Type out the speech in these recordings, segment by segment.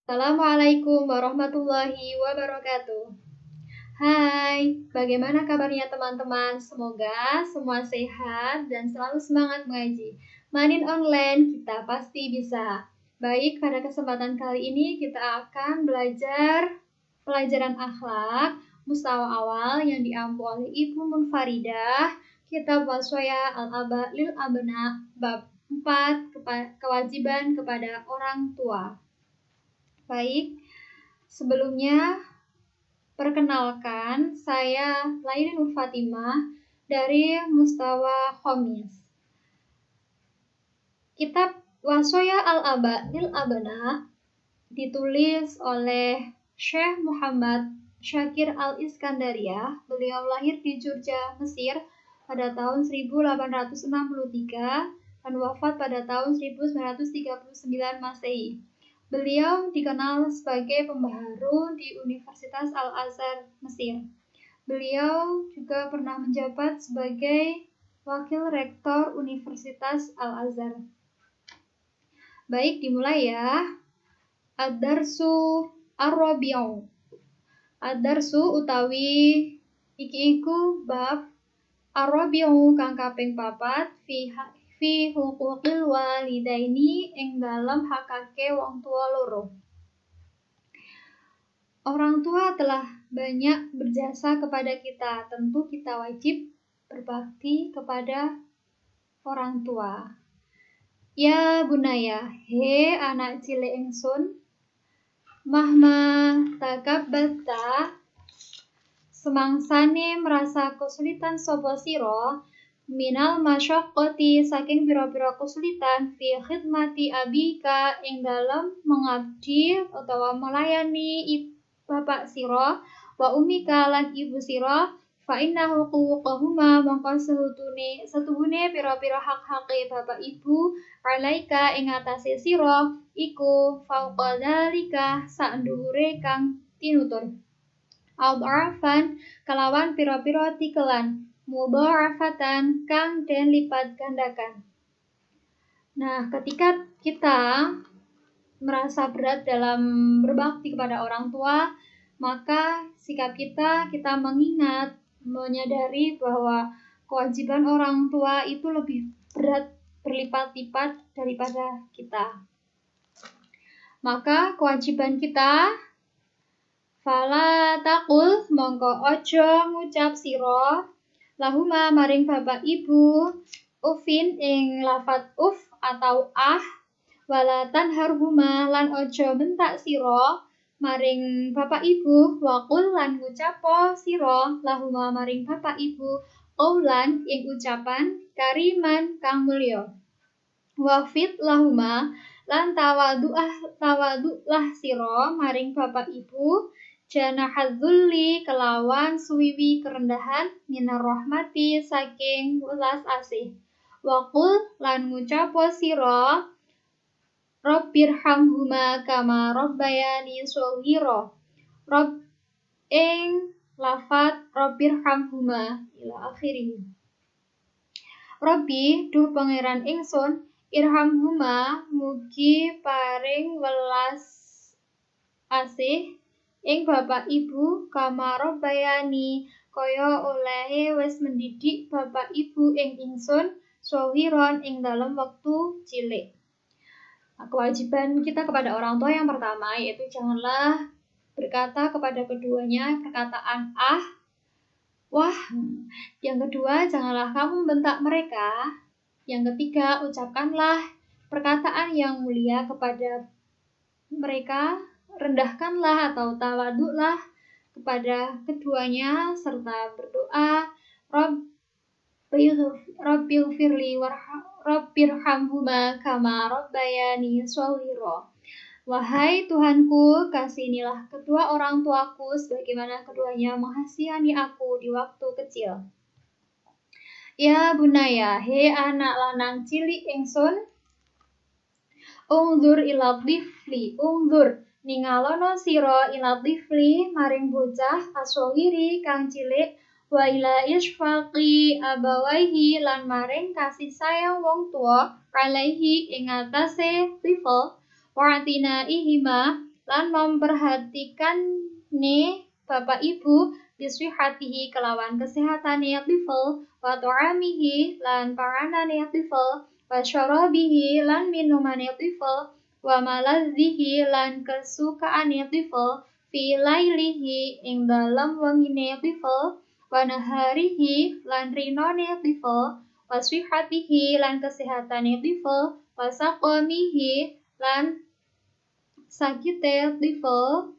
Assalamualaikum warahmatullahi wabarakatuh. Hai, bagaimana kabarnya teman-teman? Semoga semua sehat dan selalu semangat mengaji. Manin online, kita pasti bisa. Baik, pada kesempatan kali ini kita akan belajar pelajaran akhlak mustawa awal yang diampu oleh Ibu Munfaridah, Kitab Waswaya Al-Aba Lil Abna, bab 4, kewajiban kepada orang tua. Baik, sebelumnya perkenalkan saya Laili Nur Fatimah dari Mustawa Khomis. Kitab Waswaya Al-Aba Lil Abna ditulis oleh Syekh Muhammad Syakir Al-Iskandariyah. Beliau lahir di Jurja, Mesir pada tahun 1863 dan wafat pada tahun 1939 Masehi. Beliau dikenal sebagai pembaharu di Universitas Al-Azhar, Mesir. Beliau juga pernah menjabat sebagai Wakil Rektor Universitas Al-Azhar. Baik, dimulai ya. Ad-Darsu Ar-Rabi'u. Ad-Darsu utawi iki iku bab Ar-Rabi'u kang kaping 4 fi huquqil walidaini ing dalam hakake wong tua loro. Orang tua telah banyak berjasa kepada kita, tentu kita wajib berbakti kepada orang tua. Ya bunaya, he anak cilik ingsun, mahma takabbata, semangsane merasa kesulitan sapa sira, minal masyaqqati saking pira-pira kesulitan fi khidmati abika ing dalam mengabdi utawa melayani bapak sira wa umika lan ibu sira fa inna huquqahuma mongko setuhune pira-pira hak-hake bapak ibu alaika ing atase sira iku fauqa dzalika sak dhuwure kang tinutur adhafan kelawan pira-pira tikelan mudha'afatan kang den lipat gandakan. Nah, ketika kita merasa berat dalam berbakti kepada orang tua, maka sikap kita mengingat, menyadari bahwa kewajiban orang tua itu lebih berat berlipat-lipat daripada kita. Maka kewajiban kita fala taqul mongko ojo ngucap sira lahuma maring bapak ibu ufin ing lafat uf atau walatan harhuma lan ojo bentak sira maring bapak ibu waqul lan ngucapo sira lahuma maring bapak ibu qaulan ing ucapan kariman kang mulya wafid lahuma lan tawadulah sira maring bapak ibu janahadzulli kelawan suwiwi kerendahan minar rahmati saking welas asih waqul lan ngucapo sira rabbirhamhuma kama rabbayani shaghira rabb ing lafat rabbirhamhuma ila akhirih Rabbi duh pangeran ingsun irhamhuma mugi paring welas asih ing bapak ibu kama rabbayani kaya olehe wis mendidik bapak ibu ing ingsun shawiron ing dalam waktu cilik. Kewajiban kita kepada orang tua yang pertama yaitu janganlah berkata kepada keduanya perkataan wah. Yang kedua, janganlah kamu membentak mereka. Yang ketiga, ucapkanlah perkataan yang mulia kepada mereka, rendahkanlah atau tawaduklah kepada keduanya serta berdoa Rabbighfirli Rabbirhamhuma kama rabbayani shaghira. Wahai Tuhanku, kasihanilah kedua orang tuaku sebagaimana keduanya mengasihani aku di waktu kecil. Ya bunaya, he anak lanang cilik ingsun, ungzur ila dhifli, ungzur ningalono sira ila dhifli maring bocah aswiri kang cilik wa ila isfaqi abawaihi lan maring kasih sayang wong tua alaihi ing atase dhifl wa'tina ihima lan memperhatikan nih bapak ibu biswihatihi kelawan kesehatane tifel wa ta'amihi lan panganane tifel wa syarabihi lan minumane tifel wa malazzihi lan kesukaane tifel fi lailihi ing dalem wengine tifel wa naharihi lan rinone tifel wa swihatihi lan kesehatane tifel wa saqamihi lan sakite tifel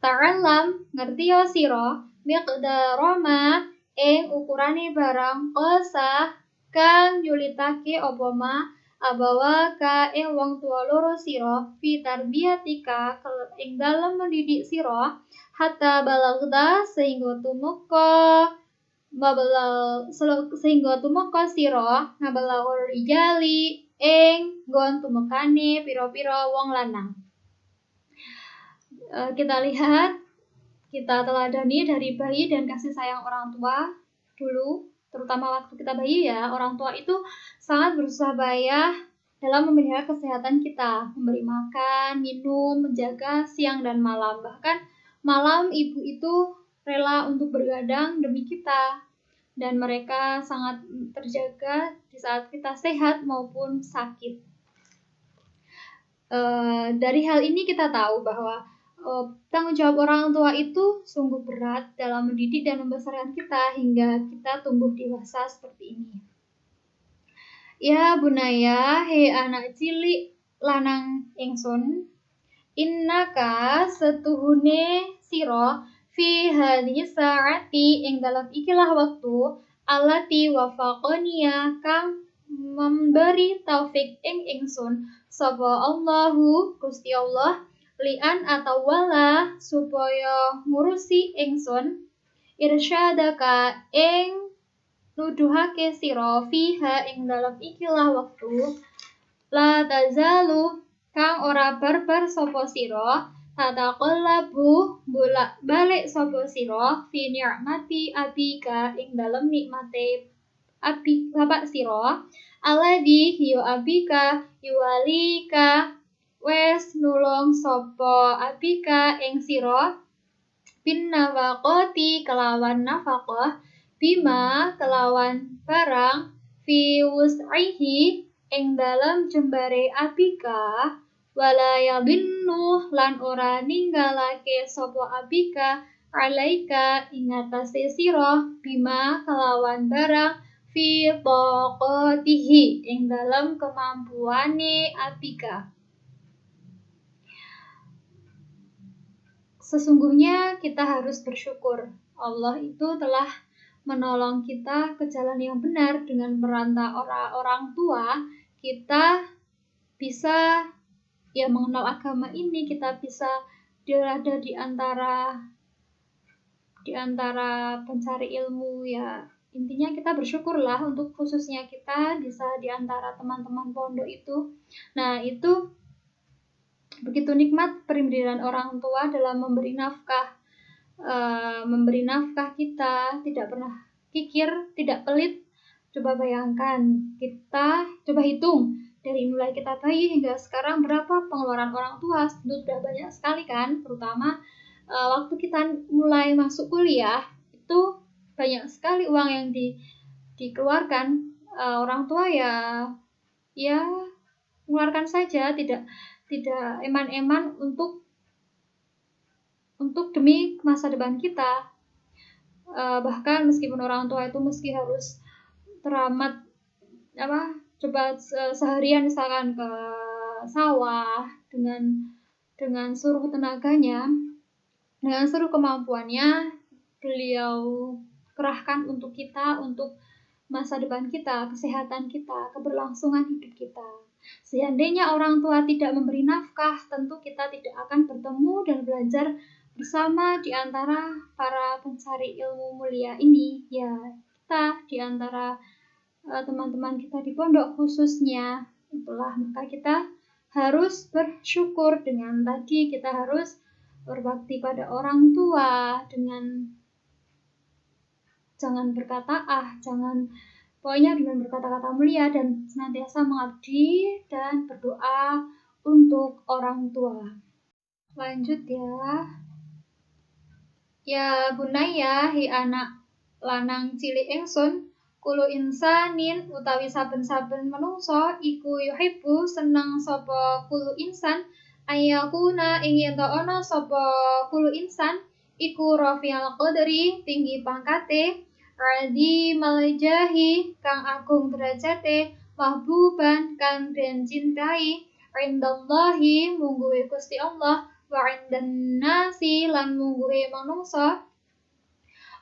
ta'alam ngertiyo sira miqdara ma ing ukurane barang qasa kang nyulitake apa ma abawa ka ing wong tua loro sira fi tarbiyatika ing dalem mendidik sira hatta balagda sehingga tumeka sira ngabalaghur rijali ing nggon tumekane pira-pira wong lanang. Kita lihat, kita teladani dari bayi dan kasih sayang orang tua dulu, terutama waktu kita bayi ya. Orang tua itu sangat berusaha payah dalam memelihara kesehatan kita, memberi makan, minum, menjaga siang dan malam. Bahkan malam ibu itu rela untuk bergadang demi kita, dan mereka sangat terjaga di saat kita sehat maupun sakit. Dari hal ini kita tahu bahwa tanggung jawab orang tua itu sungguh berat dalam mendidik dan membesarkan kita hingga kita tumbuh dewasa seperti ini. Ya bunaya, hei anak cilik lanang ingsun, innaka setuhune sira fi hadhihi saati ing dalam ikilah waktu allati wafaqaniya kang memberi taufik ing ingsun sapa Allahu Gusti Allah lian atau wala supaya ngurusi ingsun irsyadaka ing nuduhake sira fiha ing dalam ikilah waktu la tazalu kang ora barbar sapa sira tataqallabu bolak balik sapa sira fi ni'mati abika ing dalam nikmate abi bapak sira alladhi hiya abika yuwalika wes nulung sapa abika ing sira bin nafaqati kelawan nafaqah bima kelawan barang fi wus'ihi ing dalam jembare abika wala yadinnu lan ora ninggalake sapa abika alaika ing atase sira bima kelawan barang fi taqatihi ing dalam kemampuane abika. Sesungguhnya kita harus bersyukur. Allah itu telah menolong kita ke jalan yang benar dengan perantara orang tua. Kita bisa ya mengenal agama ini, kita bisa berada di antara pencari ilmu ya. Intinya kita bersyukurlah untuk khususnya kita bisa di antara teman-teman pondok itu. Nah, itu begitu nikmat pemberian orang tua dalam memberi nafkah kita, tidak pernah kikir, tidak pelit. Coba bayangkan, kita coba hitung dari mulai kita bayi hingga sekarang berapa pengeluaran orang tua. Itu sudah banyak sekali kan, terutama waktu kita mulai masuk kuliah itu banyak sekali uang yang dikeluarkan. Orang tua ya mengeluarkan saja, tidak eman-eman untuk demi masa depan kita. Bahkan meskipun orang tua itu meski harus teramat coba seharian misalkan ke sawah dengan seluruh tenaganya, dengan seluruh kemampuannya, beliau kerahkan untuk kita, untuk masa depan kita, kesehatan kita, keberlangsungan hidup kita. Seandainya orang tua tidak memberi nafkah, tentu kita tidak akan bertemu dan belajar bersama di antara para pencari ilmu mulia ini. Ya, kita di antara teman-teman kita di pondok khususnya. Itulah, maka kita harus bersyukur dengan tadi, kita harus berbakti pada orang tua dengan jangan berkata pokoknya dengan berkata-kata mulia dan senantiasa mengabdi dan berdoa untuk orang tua. Lanjut ya. Ya bunaya hi anak lanang cilik ingsun, kulo insanin utawi saben-saben menungso iku yuhibbu seneng sapa kulo insan ayakuna ing yen ana sapa kulo insan iku rafial qadri tinggi pangkate radhi malajahi kang agung derajate mahbuban kang den cintai indallahi mungguhe Gusti Allah wa indan nasi lan mungguhe manungsa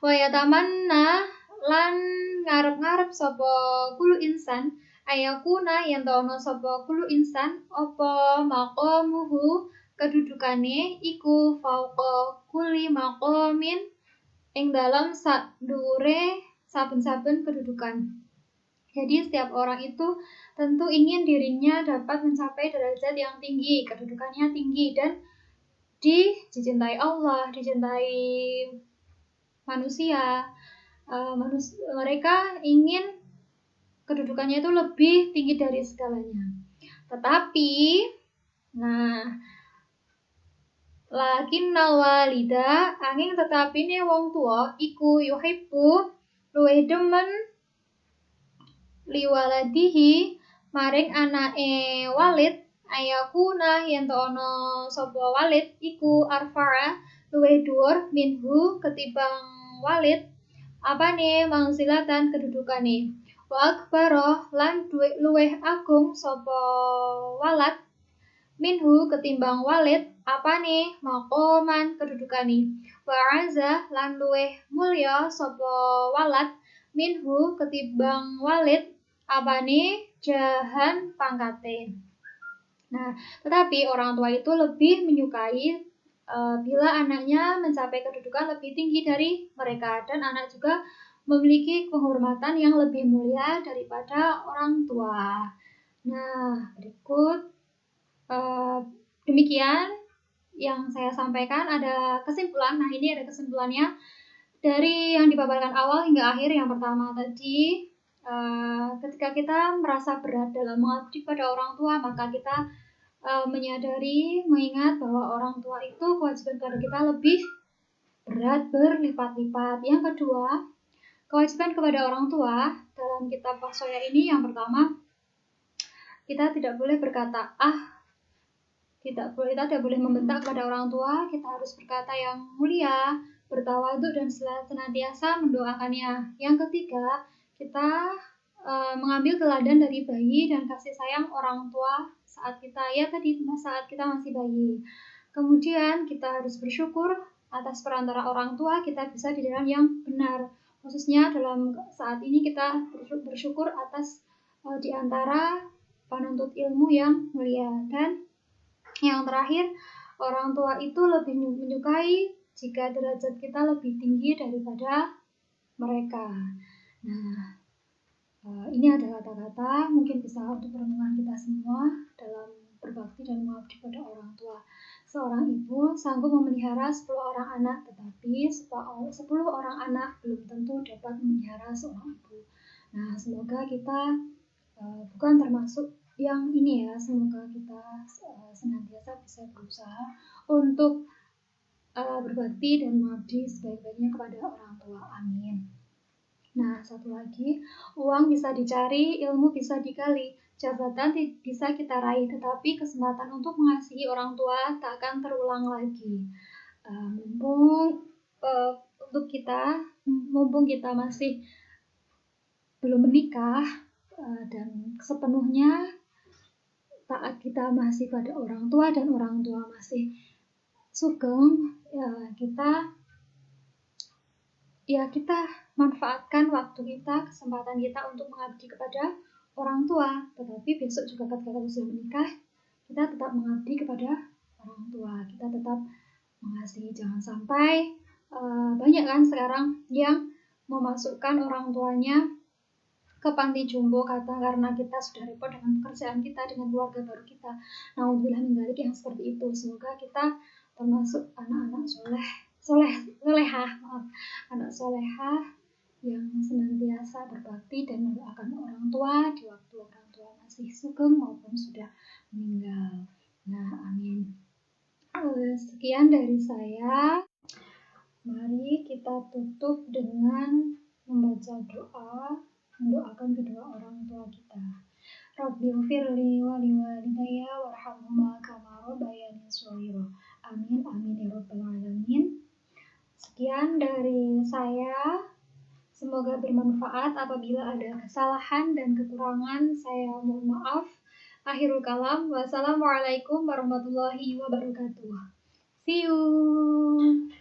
wa yatamanna lan ngarep-ngarep sapa kulo insan ayakuna yen ana sapa kulo insan apa maqamuhu kedudukane iku fauqa kulli maqamin ing dalam dhuwure saben-saben kedudukan. Jadi setiap orang itu tentu ingin dirinya dapat mencapai derajat yang tinggi, kedudukannya tinggi dan dicintai Allah, dicintai manusia. Mereka ingin kedudukannya itu lebih tinggi dari segalanya. Tetapi, lakinnal walida angin tetapine wong tua iku yuhibbu luwih demen liwaladihi maring anake walid ayakuna yen ana sapa walid iku arfa'a luwih dhuwur minhu ketimbang walid apane mangsilatan kedudukane wa akbara lan luwih agung sapa walad minhu ketimbang walid apane maqaman kedudukane wa azza lan luwih mulya sapa walad minhu ketimbang walid apane jahan pangkate. Nah, tetapi orang tua itu lebih menyukai bila anaknya mencapai kedudukan lebih tinggi dari mereka dan anak juga memiliki penghormatan yang lebih mulia daripada orang tua. Nah, berikut demikian yang saya sampaikan ada kesimpulan. Nah, ini ada kesimpulannya dari yang dipaparkan awal hingga akhir. Yang pertama tadi, ketika kita merasa berat dalam mengabdi pada orang tua, maka kita menyadari, mengingat bahwa orang tua itu kewajiban pada kita lebih berat berlipat-lipat. Yang kedua, kewajiban kepada orang tua dalam kitab Wasaya ini yang pertama, kita tidak boleh berkata kita tidak boleh membentak kepada orang tua, kita harus berkata yang mulia, bertawadhu dan senantiasa mendoakannya. Yang ketiga, kita mengambil teladan dari bayi dan kasih sayang orang tua saat kita masih bayi. Kemudian kita harus bersyukur atas perantara orang tua kita bisa di jalan yang benar. Khususnya dalam saat ini kita bersyukur atas di antara penuntut ilmu yang mulia. Dan yang terakhir, orang tua itu lebih menyukai jika derajat kita lebih tinggi daripada mereka. Nah, ini ada kata-kata mungkin bisa untuk renungan kita semua dalam berbakti dan mengabdi pada orang tua. Seorang ibu sanggup memelihara 10 orang anak, tetapi 10 orang anak belum tentu dapat memelihara seorang ibu. Nah, semoga kita bukan termasuk yang ini ya, semoga kita senantiasa bisa berusaha untuk berbakti dan mengabdi sebaik-baiknya kepada orang tua. Amin. Nah, satu lagi, uang bisa dicari, ilmu bisa digali, jabatan bisa kita raih, tetapi kesempatan untuk mengasihi orang tua tak akan terulang lagi. Mumpung kita masih belum menikah dan sepenuhnya taat kita masih pada orang tua dan orang tua masih sugeng, kita manfaatkan waktu kita, kesempatan kita untuk mengabdi kepada orang tua. Tetapi besok juga ketika kita sudah menikah, kita tetap mengabdi kepada orang tua. Kita tetap mengasihi. Jangan sampai banyak kan sekarang yang memasukkan orang tuanya ke panti jompo karena kita sudah repot dengan pekerjaan kita, dengan keluarga baru kita. Naudzubillah min dzalik yang seperti itu. Semoga kita termasuk anak-anak anak solehah yang senantiasa berbakti dan mendoakan orang tua di waktu orang tua masih sugeng maupun sudah meninggal. Nah, amin. Sekian dari saya. Mari kita tutup dengan membaca doa, mendoakan kedua orang tua kita. Rabbighfirli wa liwalidayya warhamhuma kama rabbayani shaghira. Amin amin ya rabbal alamin. Sekian dari saya. Semoga bermanfaat. Apabila ada kesalahan dan kekurangan, saya mohon maaf. Akhirul kalam. Wassalamualaikum warahmatullahi wabarakatuh. See you.